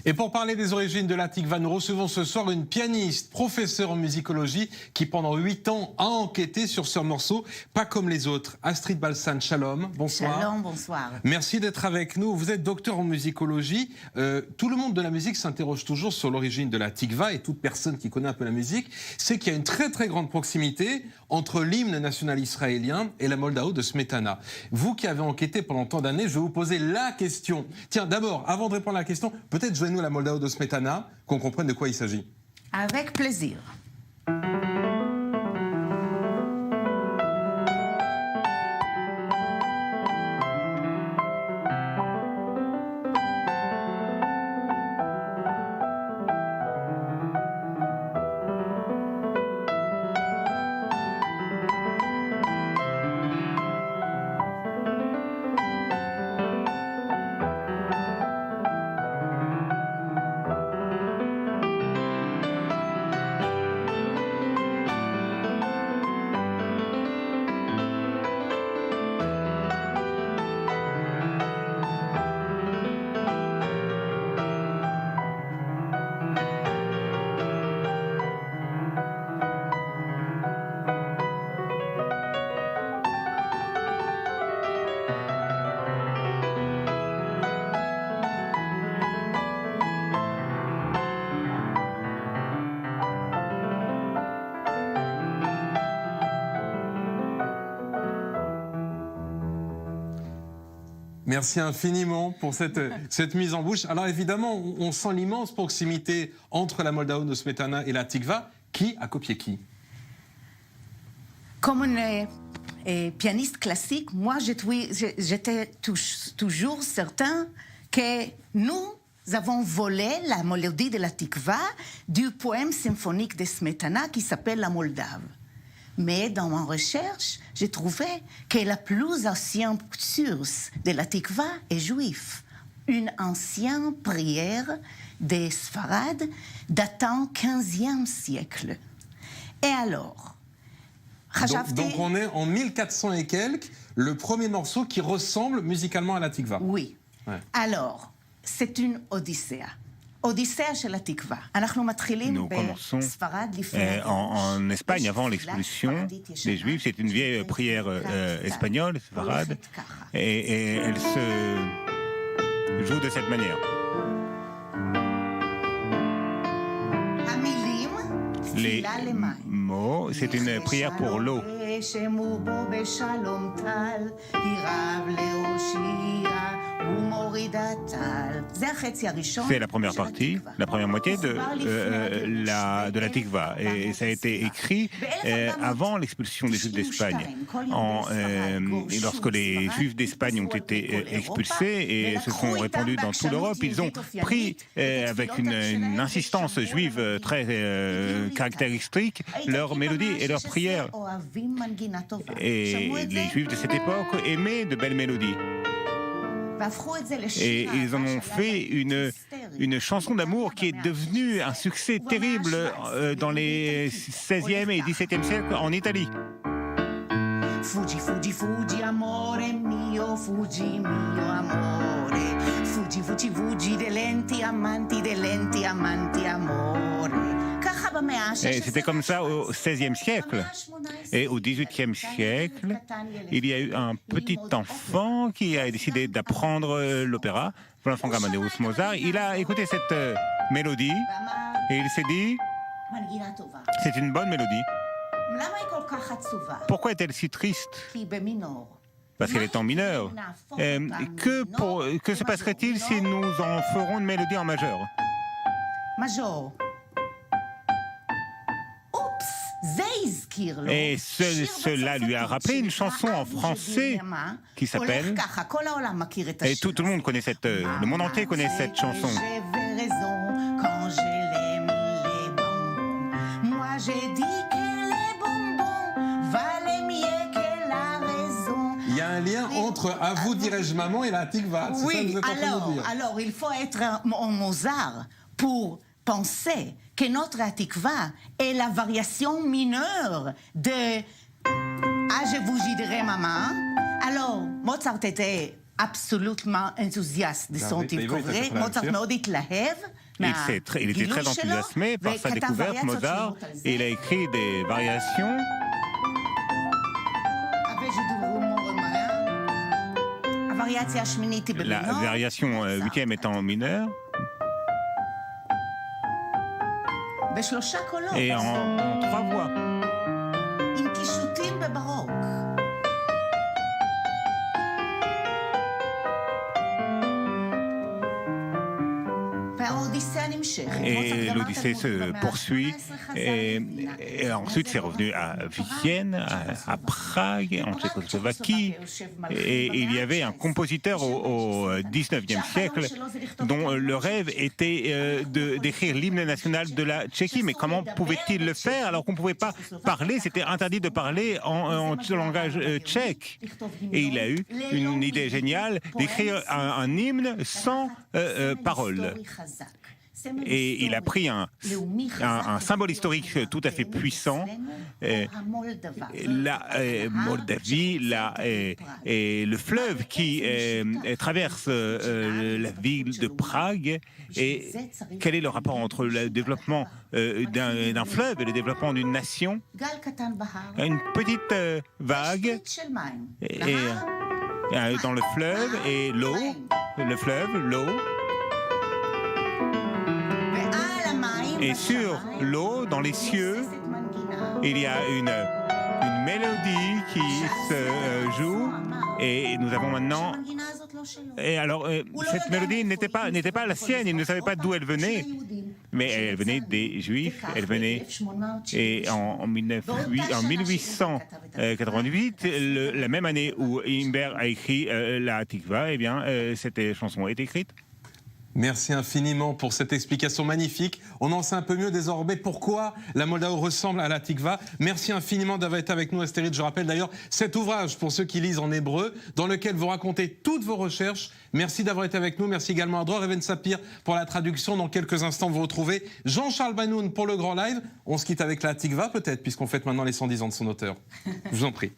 Et pour parler des origines de la tikva, nous recevons ce soir une pianiste, professeure en musicologie, qui pendant 8 ans a enquêté sur ce morceau, pas comme les autres. Astrid Balsan, shalom, bonsoir. Shalom, bonsoir. Merci d'être avec nous. Vous êtes docteur en musicologie. Tout le monde de la musique s'interroge toujours sur l'origine de la tikva, et toute personne qui connaît un peu la musique sait qu'il y a une très très grande proximité entre l'hymne national israélien et la Moldao de Smetana. Vous qui avez enquêté pendant tant d'années, je vais vous poser la question. Tiens, d'abord, avant de répondre à la question, peut-être jouez-nous la Moldao de Smetana, qu'on comprenne de quoi il s'agit. Avec plaisir. Merci infiniment pour cette mise en bouche. Alors évidemment, on sent l'immense proximité entre la Moldao de Smetana et la tikva. Qui a copié qui? Comme une pianiste classique, moi j'étais toujours certain que nous avons volé la mélodie de la tikva du poème symphonique de Smetana qui s'appelle La Moldave. Mais dans ma recherche, j'ai trouvé que la plus ancienne source de la tikva est juive. Une ancienne prière des Sfarades datant 15e siècle. Et alors, donc on est en 1400 et quelques, le premier morceau qui ressemble musicalement à la tikva. Oui. Ouais. Alors, c'est une Odyssée. Nous commençons en Espagne avant l'expulsion des Juifs. C'est une vieille prière espagnole, Sfarad, et elle se joue de cette manière. Les mots, c'est une prière pour l'eau. C'est la première partie, la première moitié de la tikva. Et ça a été écrit avant l'expulsion des Juifs d'Espagne. Et lorsque les Juifs d'Espagne ont été expulsés et se sont répandus dans toute l'Europe, ils ont pris, avec une insistance juive très caractéristique, leur mélodie et leur prière. Et les Juifs de cette époque aimaient de belles mélodies. Et ils en ont fait une chanson d'amour qui est devenue un succès terrible dans les 16e et 17e siècles en Italie. Fuggi, fuggi, fuggi, amore mio, fuggi, mio amore. Fuggi, fuggi, fuggi, delenti amanti, amore. Et c'était comme ça au XVIe siècle. Et au XVIIIe siècle, il y a eu un petit enfant qui a décidé d'apprendre l'opéra, Wolfgang Amadeus Mozart. Il a écouté cette mélodie et il s'est dit, c'est une bonne mélodie. Pourquoi est-elle si triste? Parce qu'elle est en mineur. Que se passerait-il si nous en ferons une mélodie en majeur? Et cela lui a rappelé une chanson en français qui s'appelle... Et tout le monde connaît le monde entier connaît cette chanson. Quand je l'aime, les bons. Moi j'ai dit que les bonbons valaient mieux que la raison. Il y a un lien entre À vous dirais-je maman et la tikva. Oui, alors il faut être un Mozart pour penser que notre tikva est la variation mineure de « Ah, je vous dirai maman ». Alors, Mozart était absolument enthousiaste de son תזכורת. מוצרט מאוד התלהב. Il était très enthousiasmé par sa découverte, Mozart, et il a écrit des variations. La variation 8e est en mineur. Et en 3 voix. Et l'Odyssée se poursuit. Et ensuite, c'est revenu à Vienne, à Prague, en Tchécoslovaquie. Et il y avait un compositeur au 19e siècle dont le rêve était d'écrire l'hymne national de la Tchéquie. Mais comment pouvait-il le faire alors qu'on ne pouvait pas parler? C'était interdit de parler en langage tchèque. Et il a eu une idée géniale d'écrire un hymne sans paroles. Et il a pris un symbole historique tout à fait puissant, la Moldavie, et le fleuve qui traverse la ville de Prague. Et quel est le rapport entre le développement d'un fleuve et le développement d'une nation? Une petite vague dans le fleuve et l'eau, le fleuve, l'eau. Et sur l'eau, dans les cieux, il y a une mélodie qui se joue. Et nous avons maintenant... Et alors, cette mélodie n'était pas la sienne, il ne savait pas d'où elle venait. Mais elle venait des Juifs, elle venait... Et en 1888, la même année où Imbert a écrit la Tikva, eh bien, cette chanson est écrite. Merci infiniment pour cette explication magnifique. On en sait un peu mieux désormais pourquoi la Moldao ressemble à la Tikva. Merci infiniment d'avoir été avec nous, Astéride. Je rappelle d'ailleurs cet ouvrage, pour ceux qui lisent en hébreu, dans lequel vous racontez toutes vos recherches. Merci d'avoir été avec nous. Merci également à Dror Even Sapir pour la traduction. Dans quelques instants, vous retrouvez Jean-Charles Banoun pour le grand live. On se quitte avec la Tikva peut-être, puisqu'on fête maintenant les 110 ans de son auteur. Je vous en prie.